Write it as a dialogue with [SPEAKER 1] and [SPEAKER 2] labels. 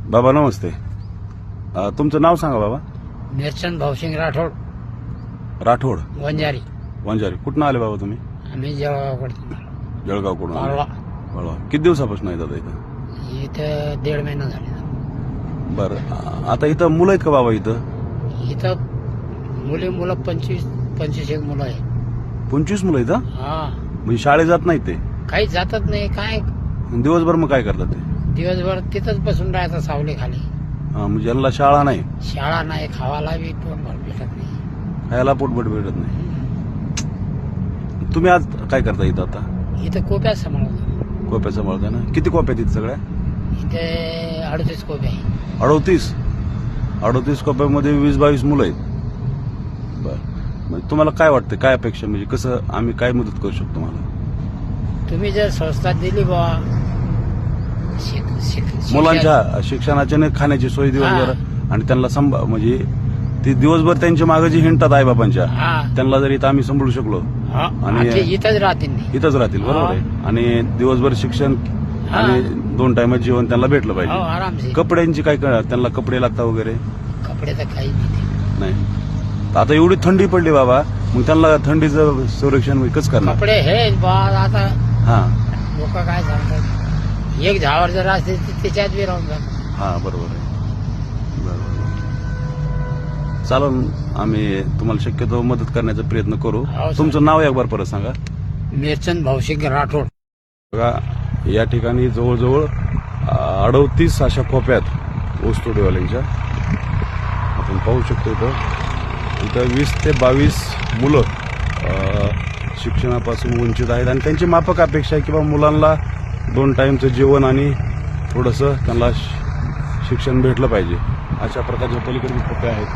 [SPEAKER 1] बाबा नमस्ते. तुमचं नाव सांगा बाबा.
[SPEAKER 2] मिरचंद भाऊसिंग राठोड,
[SPEAKER 1] राठोड,
[SPEAKER 2] वंजारी.
[SPEAKER 1] वंजारी. कुठून आले बाबा तुम्ही?
[SPEAKER 2] आम्ही जळगावकडून
[SPEAKER 1] जळगावकडून आले.
[SPEAKER 2] पाळवा.
[SPEAKER 1] वळवा. किती दिवसापासून येतात इथं?
[SPEAKER 2] इथं 1.5 महिना झाले.
[SPEAKER 1] बरं. आता इथं मुलं आहेत का बाबा?
[SPEAKER 2] इथं मुलं 25 एक मुलं आहेत.
[SPEAKER 1] 25 मुलं इथं?
[SPEAKER 2] हा,
[SPEAKER 1] म्हणजे शाळेत जात नाहीत ते?
[SPEAKER 2] काही जातच नाही. काय
[SPEAKER 1] दिवसभर मग काय करतात ते?
[SPEAKER 2] दिवसभर तिथंच बसून राहायचं सावली खाली.
[SPEAKER 1] म्हणजे यांना शाळा नाही,
[SPEAKER 2] शाळा नाही, खावाला बी पोटभर भेटत नाही.
[SPEAKER 1] खायला पोटभर भेटत नाही. तुम्ही आज काय करता इथं आता?
[SPEAKER 2] इथं कोप्यात सांभाळतो.
[SPEAKER 1] कोप्या सांभाळता ना? किती कोप्या आहेत इथं सगळ्या?
[SPEAKER 2] इथे 38 कोपे आहे.
[SPEAKER 1] 38 कोप्यामध्ये 20-22 मुलं आहेत. बर. म्हणजे तुम्हाला काय वाटतं, काय अपेक्षा, म्हणजे कसं आम्ही काय मदत करू शकतो तुम्हाला?
[SPEAKER 2] तुम्ही जर संस्था दिली बा
[SPEAKER 1] मुलांच्या शिक्षणाच्या आणि खाण्याची सोय दिवसभर, आणि त्यांना म्हणजे ते दिवसभर त्यांच्या मागे जे हिंडतात आई बाबांच्या, त्यांना जर इथं आम्ही सांभाळू शकलो
[SPEAKER 2] आणि इथंच राहतील.
[SPEAKER 1] इथंच राहतील. बरोबर आहे. आणि दिवसभर शिक्षण आणि 2 टाइमात जेवण त्यांना भेटलं पाहिजे.
[SPEAKER 2] आरामसे.
[SPEAKER 1] कपड्यांची काय त्यांना कपडे लागतात वगैरे?
[SPEAKER 2] कपडे तर काही नाही.
[SPEAKER 1] तर आता एवढी थंडी पडली बाबा, मग त्यांना थंडीचं संरक्षण कसं करणार?
[SPEAKER 2] कपडे हे बा आता
[SPEAKER 1] हा,
[SPEAKER 2] लोक काय सांगतात, एक झावर जर असते तर त्याच्यात बी राहून जातात.
[SPEAKER 1] हा, बरोबर आहे. बरोबर. चालेल, आम्ही तुम्हाला शक्यतो मदत करण्याचा प्रयत्न करू. तुमचं नाव एक बार परत सांगा.
[SPEAKER 2] मिरचंद भाऊसिंग राठोड.
[SPEAKER 1] बघा, या ठिकाणी जवळजवळ 38 अशा खोप्यात ऊसतोडीवाल्यांच्या आपण पाहू शकतो. इथं 20 ते 22 मुलं शिक्षणापासून वंचित आहेत, आणि त्यांची माफक अपेक्षा आहे की बाबा मुलांना 2 टाईमचं जेवण आणि थोडंसं त्यांना शिक्षण भेटलं पाहिजे. अशा प्रकारच्या पलीकडे खोप्या आहेत.